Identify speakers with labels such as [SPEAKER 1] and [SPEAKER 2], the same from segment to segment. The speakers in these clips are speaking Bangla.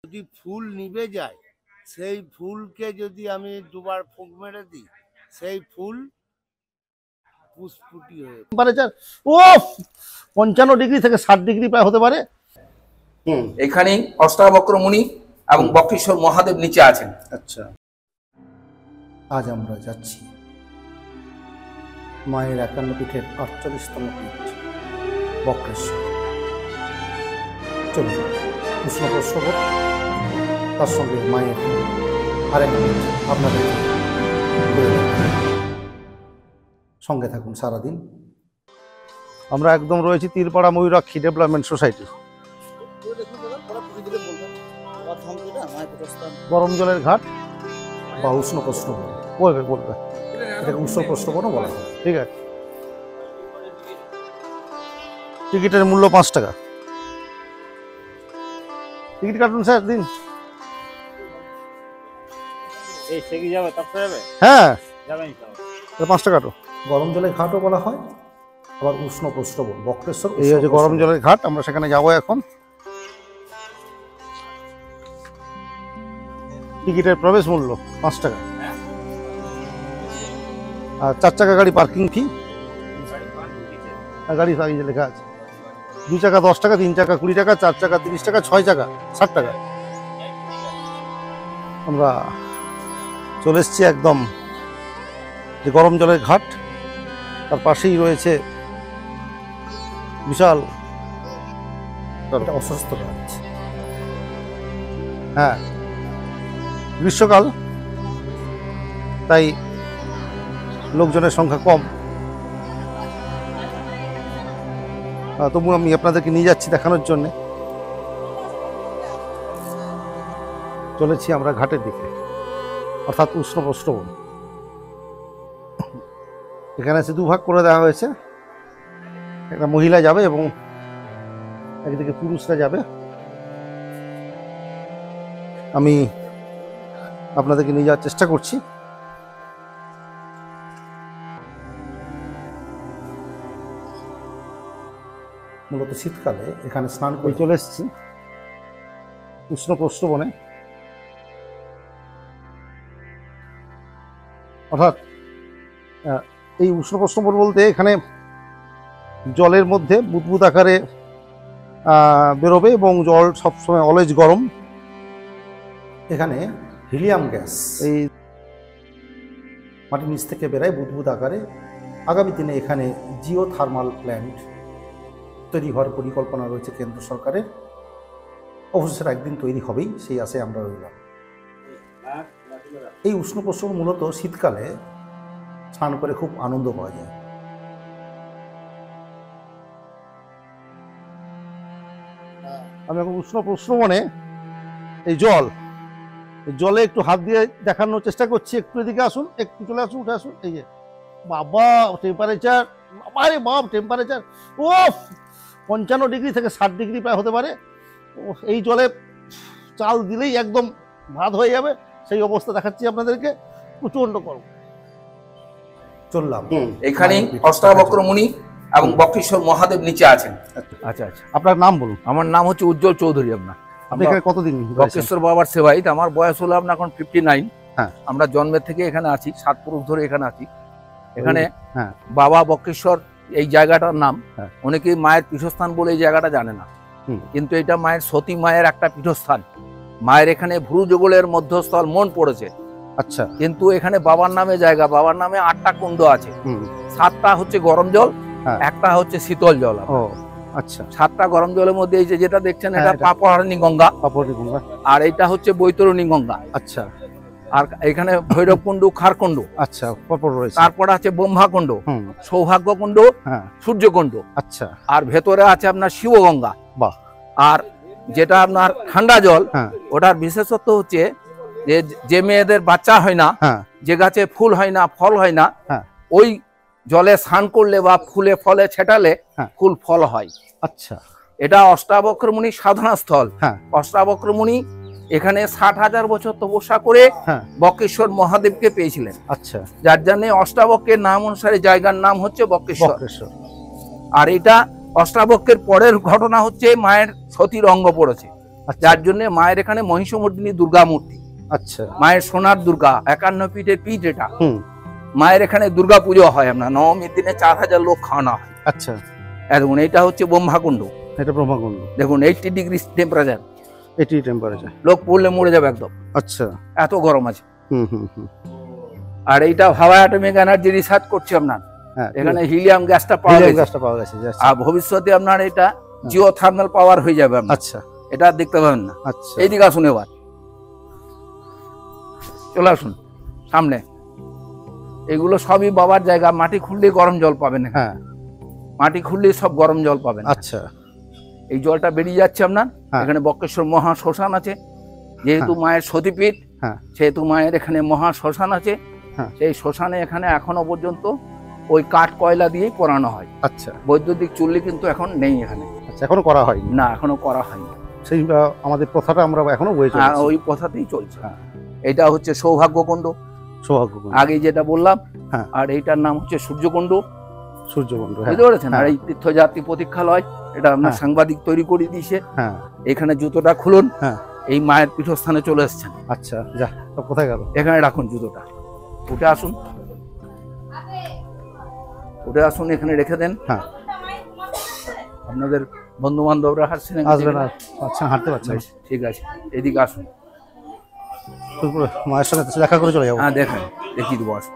[SPEAKER 1] যদি ফুল নিভে যায়, সেই ফুলকে যদি আমি দুবার ফুঁক মেরে দিই, সেই ফুল পুষ্পুটি হয়ে
[SPEAKER 2] টেম্পারেচার 55 ডিগ্রি থেকে 60 ডিগ্রি প্রায় হতে পারে।
[SPEAKER 3] এখানে অষ্টাবক্র মুনি এবং বক্রেশ্বর মহাদেব নিচে আছেন।
[SPEAKER 2] আচ্ছা, আজ আমরা যাচ্ছি মায়ের 51 পীঠের 48তম পীঠ বক্রেশ্বর। চলুন উষ্ণ প্রস্রব, তার সঙ্গে মায়ের আরেক পীঠ আপনাদের সঙ্গে থাকুন সারাদিন। আমরা একদম রয়েছি তীরপাড়া ময়ূরাক্ষী ডেভেলপমেন্ট সোসাইটি। গরম জলের ঘাট বা উষ্ণ প্রস্রবণ বলবে, এটাকে উষ্ণ প্রস্রবণও বলা হয়। ঠিক আছে, টিকিটের মূল্য 5 টাকা। টিকিট কাটুন স্যার, দিন। হ্যাঁ, 5 টাকা কাটো। গরম জলের ঘাটও বলা হয়, আবার উষ্ণ প্রস্রবণ বক্রেশ্বর। এই হচ্ছে গরম জলের ঘাট, আমরা সেখানে যাবো এখন। টিকিটের প্রবেশ মূল্য 5 টাকা, আর 4 চাকা গাড়ি পার্কিং ফি। গাড়ি লেখা আছে 2 চাকা 10 টাকা, 3 চাকা 20 টাকা, 4 চাকা 30 টাকা, 6 চাকা 60 টাকা। আমরা চলে এসেছি একদম যে গরম জলের ঘাট, তার পাশেই রয়েছে বিশাল অস্বস্ত গাছ। হ্যাঁ, গ্রীষ্মকাল, তাই লোকজনের সংখ্যা কম, তবু আমি আপনাদেরকে নিয়ে যাচ্ছি দেখানোর জন্য। চলেছি আমরা ঘাটের দিকে, অর্থাৎ উষ্ণ প্রস্রবণ। এখানে সে দুভাগ করে দেওয়া হয়েছে, একটা মহিলা যাবে এবং একদিকে পুরুষরা যাবে। আমি আপনাদেরকে নিয়ে যাওয়ার চেষ্টা করছি। মূলত শীতকালে এখানে স্নান করে চলে এসেছি উষ্ণ প্রস্রবণে, অর্থাৎ এই উষ্ণ প্রস্রবণ বলতে এখানে জলের মধ্যে বুদবুদ আকারে বেরোবে এবং জল সবসময় অলওয়েজ গরম। এখানে হিলিয়াম গ্যাস এই মাটির নিচ থেকে বেরোয় বুদবুদ আকারে। আগামী দিনে এখানে জিও থার্মাল প্ল্যান্ট তৈরি হওয়ার পরিকল্পনা রয়েছে কেন্দ্র সরকারের। অবশ্য একদিন তৈরি হবেই, সেই আশায় আমরা রইলাম। এই উষ্ণ প্রস্রবণ মূলত শীতকালে স্নান করে খুব আনন্দ পাওয়া যায়। আমি এখন উষ্ণ প্রস্রবণে এই জলে একটু হাত দিয়ে দেখানোর চেষ্টা করছি। একটু এদিকে আসুন, একটু চলে আসুন, উঠে আসুন। এই যে বাবা টেম্পারেচার, বাবারে বাপ টেম্পারেচার 55 ডিগ্রি থেকে 60 ডিগ্রি প্রায় হতে পারে। এই জলে চাল দিলেই একদম ভাত হয়ে যাবে, সেই অবস্থা দেখাচ্ছি আপনাদেরকে। প্রচন্ড গরম। চললাম।
[SPEAKER 3] এখানে অষ্টাবক্র মুনি এবং বক্রেশ্বর মহাদেব নিচে আছেন।
[SPEAKER 2] আচ্ছা আচ্ছা, আপনার নাম বলুন।
[SPEAKER 4] আমার নাম হচ্ছে উজ্জ্বল চৌধুরী।
[SPEAKER 2] আপনি এখানে কতদিন?
[SPEAKER 4] বক্রেশ্বর বাবার সেবাই। আমার বয়স হলো আপনার এখন 59।
[SPEAKER 2] হ্যাঁ,
[SPEAKER 4] আমরা জন্মের থেকে এখানে আছি, 7 পুরুষ ধরে এখানে আছি। এখানে বাবা বক্রেশ্বর এই জায়গাটার নাম, অনেকেই মায়ের পীঠস্থান বলে এই জায়গাটা জানে না, কিন্তু এটা মায়ের সতী মায়ের একটা পীঠস্থান। মায়ের এখানে ভ্রু যুগলের মধ্যস্থল মন পড়েছে।
[SPEAKER 2] আচ্ছা,
[SPEAKER 4] কিন্তু এখানে বাবার নামে জায়গা, বাবার নামে 8টা কুণ্ড আছে। 7টা হচ্ছে গরম জল, একটা হচ্ছে শীতল জল।
[SPEAKER 2] আচ্ছা,
[SPEAKER 4] 7টা গরম জলের মধ্যে এই যে যেটা দেখছেন এটা পাপহারিণী গঙ্গা, আর এটা হচ্ছে বৈতরণী গঙ্গা।
[SPEAKER 2] আচ্ছা,
[SPEAKER 4] আর এখানে ভৈরব কুণ্ড, খারকুণ্ড।
[SPEAKER 2] আচ্ছা, পরপর রয়েছে।
[SPEAKER 4] তারপরে আছে ব্রহ্মা কুণ্ড, সৌভাগ্য কুণ্ড, সূর্য কুণ্ড।
[SPEAKER 2] আচ্ছা,
[SPEAKER 4] আর ভেতরে আছে আপনার শিবগঙ্গা।
[SPEAKER 2] বাহ। আর
[SPEAKER 4] যেটা আপনার ঠান্ডা জল, ওটার বিশেষত্ব হচ্ছে যে মেয়েদের বাচ্চা হয় না, যে গাছে ফুল হয় না, ফল হয় না, ওই জলে স্নান করলে বা ফুলে ফলে ছেটালে ফুল ফল হয়।
[SPEAKER 2] আচ্ছা,
[SPEAKER 4] এটা অষ্টাবক্র মুনি সাধনা স্থল। অষ্টাবক্র মুনি এখানে 60,000 বছর তপস্যা করে বক্রেশ্বর মহাদেবকে পেয়েছিলেন।
[SPEAKER 2] আচ্ছা,
[SPEAKER 4] যার জন্য অষ্টাবক্রের নাম অনুসারে জায়গার নাম হচ্ছে বক্রেশ্বর। আর এটা অষ্টাবক্রের পরের ঘটনা হচ্ছে মায়ের সতীর অঙ্গ পড়েছে।
[SPEAKER 2] আচ্ছা
[SPEAKER 4] যার জন্য মায়ের এখানে মহিষমর্দিনী দুর্গা মূর্তি,
[SPEAKER 2] আচ্ছা
[SPEAKER 4] মায়ের সোনার দুর্গা, 51 ফিটের পিঠ এটা।
[SPEAKER 2] হুম
[SPEAKER 4] মায়ের এখানে দুর্গা পুজো হয়, আপনার নবমীর দিনে 4000 লোক খাওয়ানো হয়।
[SPEAKER 2] আচ্ছা
[SPEAKER 4] দেখুন এটা হচ্ছে ব্রহ্মাকুণ্ড,
[SPEAKER 2] এটা ব্রহ্মকুণ্ড,
[SPEAKER 4] দেখুন 80 ডিগ্রি টেম্পারেচার,
[SPEAKER 2] এটি টেম্পারেচার।
[SPEAKER 4] লোক পড়লে মরে যাবে একদম,
[SPEAKER 2] আচ্ছা
[SPEAKER 4] এত গরম আছে।
[SPEAKER 2] হুম হুম হুম
[SPEAKER 4] আর এইটা হাওয়া অ্যাটমিক এনার্জি রিসার্চ করছে আপনার,
[SPEAKER 2] হ্যাঁ
[SPEAKER 4] এখানে হিলিয়াম গ্যাসটা পাওয়া
[SPEAKER 2] হিলিয়াম
[SPEAKER 4] গেছে।
[SPEAKER 2] গ্যাসটা পাওয়া গেছে just।
[SPEAKER 4] আর ভবিষ্যতে আপনার এটা জিও থার্মাল পাওয়ার হয়ে যাবে আপনার,
[SPEAKER 2] আচ্ছা
[SPEAKER 4] এটা আর দেখতে পাবেন না।
[SPEAKER 2] আচ্ছা
[SPEAKER 4] এইদিকে আসুন, এবার চলে আসুন সামনে। এগুলো সবই বাবার জায়গা, মাটি খুললে গরম জল পাবেন এখানে।
[SPEAKER 2] হ্যাঁ
[SPEAKER 4] মাটি খুললে সব গরম জল পাবেন।
[SPEAKER 2] আচ্ছা
[SPEAKER 4] এই জলটা বেরিয়ে যাচ্ছে আপনার,
[SPEAKER 2] হ্যাঁ।
[SPEAKER 4] এখানে বক্রেশ্বর মহা শ্মশান আছে, যেহেতু মায়ের সতীপীঠ
[SPEAKER 2] হ্যাঁ
[SPEAKER 4] সেহেতু মায়ের এখানে মহা শ্মশান আছে।
[SPEAKER 2] হ্যাঁ।
[SPEAKER 4] সেই শ্মশানে এখানে এখনো পর্যন্ত ওই কাঠ কয়লা দিয়েই পোড়ানো হয়,
[SPEAKER 2] আচ্ছা
[SPEAKER 4] বৈদ্যুতিক চুল্লি কিন্তু এখন নেই এখানে,
[SPEAKER 2] আচ্ছা এখনো করা হয়নি,
[SPEAKER 4] না এখনো করা হয়নি।
[SPEAKER 2] সেই আমাদের প্রথাটা আমরা এখনো বয়ে
[SPEAKER 4] হ্যাঁ,
[SPEAKER 2] চলেছি।
[SPEAKER 4] ওই পথাতেই চলছে।
[SPEAKER 2] হ্যাঁ।
[SPEAKER 4] এটা হচ্ছে সৌভাগ্যকুণ্ড,
[SPEAKER 2] সৌভাগ্যকুণ্ড,
[SPEAKER 4] আগে যেটা বললাম।
[SPEAKER 2] হ্যাঁ।
[SPEAKER 4] আর এইটার নাম হচ্ছে সূর্যকুণ্ড,
[SPEAKER 2] সূর্যকুণ্ড, হ্যাঁ
[SPEAKER 4] বুঝতে পেরেছেন। আর
[SPEAKER 2] হ্যাঁ।
[SPEAKER 4] এই তীর্থযাত্রী প্রতীক্ষালয়, এটা আপনার
[SPEAKER 2] হ্যাঁ।
[SPEAKER 4] সাংবাদিক তৈরি করে দিয়েছে।
[SPEAKER 2] হ্যাঁ
[SPEAKER 4] এখানে জুতোটা খুলুন,
[SPEAKER 2] হ্যাঁ
[SPEAKER 4] এই মায়ের পীঠস্থানে চলে এসছেন,
[SPEAKER 2] আচ্ছা যা সব কোথায় গেল?
[SPEAKER 4] এখানে রাখুন জুতোটা, উঠে আসুন, উঠে আসুন, এখানে রেখে দেন।
[SPEAKER 2] হ্যাঁ
[SPEAKER 4] আপনাদের বন্ধু বান্ধবরা আসছেন,
[SPEAKER 2] আসবে না, আচ্ছা হাঁটতে পারছে না।
[SPEAKER 4] বেশ, ঠিক আছে, এদিকে আসুন।
[SPEAKER 2] তারপরে মায়ের সঙ্গে দেখা করে চলে যাবো।
[SPEAKER 4] হ্যাঁ দেখেন, দেখিয়ে দেবো, আসুন,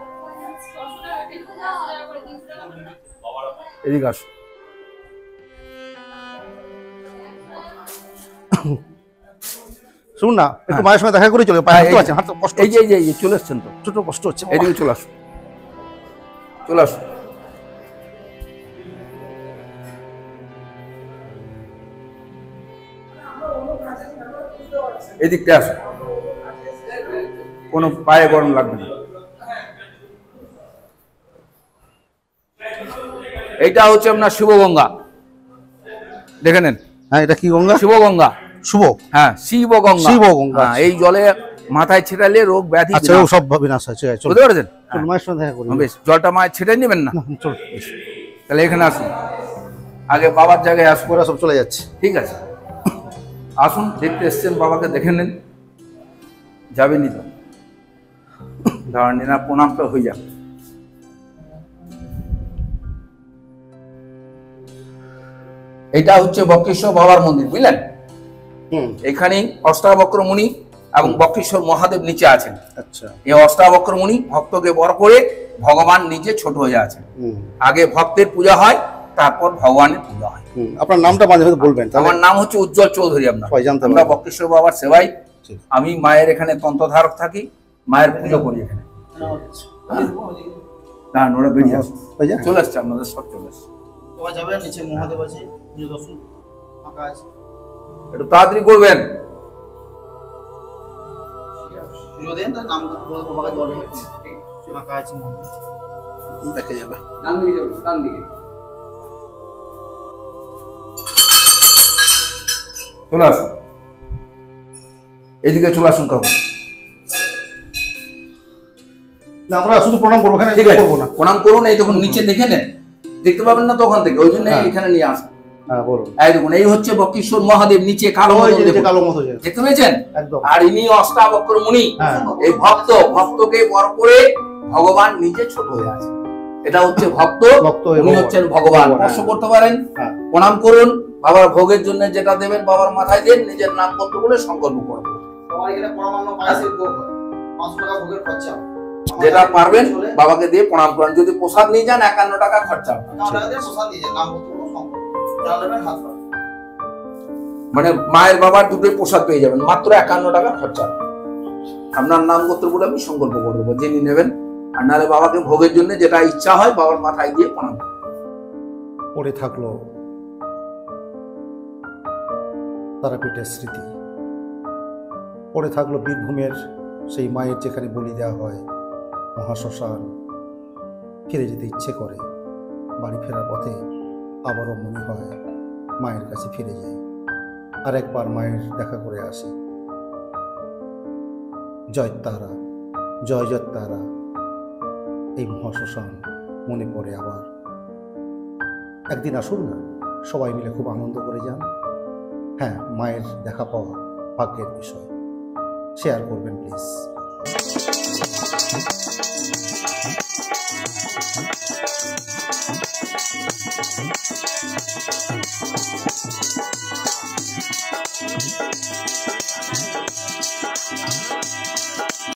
[SPEAKER 4] এদিকে আসুন।
[SPEAKER 2] শুনুন না, একটু
[SPEAKER 4] হ্যাঁ।
[SPEAKER 2] মায়ের সঙ্গে দেখা করে চলে যাবো।
[SPEAKER 4] হ্যাঁ,
[SPEAKER 2] হাঁটতে
[SPEAKER 4] এই-
[SPEAKER 2] পারছে, হাঁটতে কষ্ট
[SPEAKER 4] এই যে এই যে চলে এসছেন তো,
[SPEAKER 2] ছোট কষ্ট হচ্ছে।
[SPEAKER 4] এদিকে চলে আসুন, চলে আসুন। এদিকটা আসুন, কোনো পায়ে গরম লাগবে না। এইটা হচ্ছে আপনার শিবগঙ্গা, দেখে নেন,
[SPEAKER 2] হ্যাঁ এটা কি গঙ্গা?
[SPEAKER 4] শিবগঙ্গা,
[SPEAKER 2] শুভ,
[SPEAKER 4] হ্যাঁ শিবগঙ্গা।
[SPEAKER 2] শিবগঙ্গা।
[SPEAKER 4] হ্যাঁ, এই জলে মাথায় ছিটালে রোগ ব্যাধি
[SPEAKER 2] আচ্ছা ও সব বিনাশ হয়। চলো
[SPEAKER 4] বুঝতে পেরেছেন।
[SPEAKER 2] চলো, মায়ের সঙ্গে দেখা করি।
[SPEAKER 4] বেশ, জলটা মায়ের ছিটাই নেবেন না,
[SPEAKER 2] না, চলো
[SPEAKER 4] তাহলে এখানে আসুন, আগে বাবার জায়গায় আসুন।
[SPEAKER 2] ওরা সব চলে যাচ্ছে।
[SPEAKER 4] ঠিক আছে, আসুন, দেখতে এসছেন বাবাকে, দেখে নেন, যাবেনই তো, ধরেন না, প্রণামটা হয়ে যাবে। এটা হচ্ছে বক্রেশ্বর বাবার মন্দির, বুঝলেন।
[SPEAKER 2] হুম
[SPEAKER 4] এখানে অষ্টাবক্র মুনি এবং বক্রেশ্বর মহাদেব নিচে আছেন।
[SPEAKER 2] আচ্ছা
[SPEAKER 4] এই অষ্টাবক্র মুনি ভক্তকে বড় করে ভগবান নিজে ছোট হয়ে আছেন।
[SPEAKER 2] হুম
[SPEAKER 4] আগে ভক্তের পূজা হয়, তারপর ভগবানের পূজা হয়।
[SPEAKER 2] হুম আপনার নামটা মাঝে মাঝে বলবেন তাহলে
[SPEAKER 4] আমার নাম হচ্ছে উজ্জ্বল চৌধুরী।
[SPEAKER 2] সবাই জানতে
[SPEAKER 4] আমরা
[SPEAKER 2] পারবে।
[SPEAKER 4] বক্রেশ্বর বাবার সেবাই,
[SPEAKER 2] ঠিক।
[SPEAKER 4] আমি মায়ের এখানে তন্ত্রধারক থাকি, মায়ের পুজো করি এখানে। না ওরা বেরিয়ে আসুন,
[SPEAKER 2] ওই যে
[SPEAKER 4] চলে আসছে, আপনাদের সব চলে আসছে।
[SPEAKER 5] তোমার যাবে নিচে মহাদেব আছে, পুজো দর্শন ফাঁকা আছে,
[SPEAKER 4] একটু তাড়াতাড়ি করবেন।
[SPEAKER 5] পুজো দেন, তার নাম বলে তোমাকে জল ফাঁকা আছে মহাদেব।
[SPEAKER 2] দেখা যাবে।
[SPEAKER 4] ডান দিকে যাবেন, ডান দিকে চলে আসুন, এদিকে চলে আসুন কাকু।
[SPEAKER 2] না আমরা শুধু প্রণাম করবো, এখানে
[SPEAKER 4] ঠিক আছে,
[SPEAKER 2] করবো না।
[SPEAKER 4] প্রণাম করুন। এই দেখুন নিচে দেখে নেন, দেখতে পাবেন না তো ওখান থেকে, ওই জন্য
[SPEAKER 2] হ্যাঁ।
[SPEAKER 4] এখানে নিয়ে আসুন।
[SPEAKER 2] হ্যাঁ বলুন।
[SPEAKER 4] এই দেখুন, এই হচ্ছে বক্রেশ্বর মহাদেব, নিচে কালো
[SPEAKER 2] ওই যে
[SPEAKER 4] মতন
[SPEAKER 2] নিচে
[SPEAKER 4] দেখুন।
[SPEAKER 2] কালো মতো যে,
[SPEAKER 4] দেখতে পেয়েছেন।
[SPEAKER 2] একদম।
[SPEAKER 4] আর ইনি অষ্টাবক্র মুনি,
[SPEAKER 2] হ্যাঁ।
[SPEAKER 4] এই ভক্তকে বড় করে ভগবান নিজে ছোট হয়ে আছে। এটা হচ্ছে ভক্ত,
[SPEAKER 2] ভক্ত
[SPEAKER 4] উনি
[SPEAKER 2] এবং
[SPEAKER 4] হচ্ছেন ভগবান।
[SPEAKER 2] ভগবান,
[SPEAKER 4] স্পর্শ করতে পারেন,
[SPEAKER 2] হ্যাঁ।
[SPEAKER 4] প্রণাম করুন। বাবার ভোগের জন্য যেটা দেবেন বাবার মাথায় দেন, নিজের নাম করতে বলে সংকল্প করুন।
[SPEAKER 5] তোমার এখানে পরমান্ন পায়েসের ভোগ হয়, 500 টাকা ভোগের খরচা,
[SPEAKER 4] যেটা পারবেন বাবাকে দিয়ে প্রণাম করেন। যদি প্রসাদ নিয়ে যান 51 টাকা খরচা হবে।
[SPEAKER 5] টাকা দিয়ে প্রসাদ দিয়ে নাম করতে কোনো সংকল্প, যা নেবেন হাত পাড়া।
[SPEAKER 4] মানে মায়ের বাবার দুটোই প্রসাদ পেয়ে যাবেন, মাত্র 51 টাকা খরচা। আপনার নাম করতে বলে আমি সংকল্প করে দেবো, যিনি নেবেন। আর নাহলে বাবাকে ভোগের জন্য যেটা ইচ্ছা হয় বাবার মাথায় দিয়ে প্রণাম করুন।
[SPEAKER 6] পড়ে থাকলো তারাপীঠের স্মৃতি, পড়ে থাকলো বীরভূমের সেই মায়ের যেখানে বলি দেওয়া হয়, মহাশ্মশান। ফিরে যেতে ইচ্ছে করে, বাড়ি ফেরার পথে আবারও মনে হয় মায়ের কাছে ফিরে যাই, আর একবার মায়ের দেখা করে আসি। জয় তারা, জয় জয় তারা, এই মহাশ্মশান মনে পড়ে আবার। একদিন আসুন না, সবাই মিলে খুব আনন্দ করে যান। হ্যাঁ, মায়ের দেখা পাওয়া ভাগ্যের বিষয়। শেয়ার করবেন প্লিজ।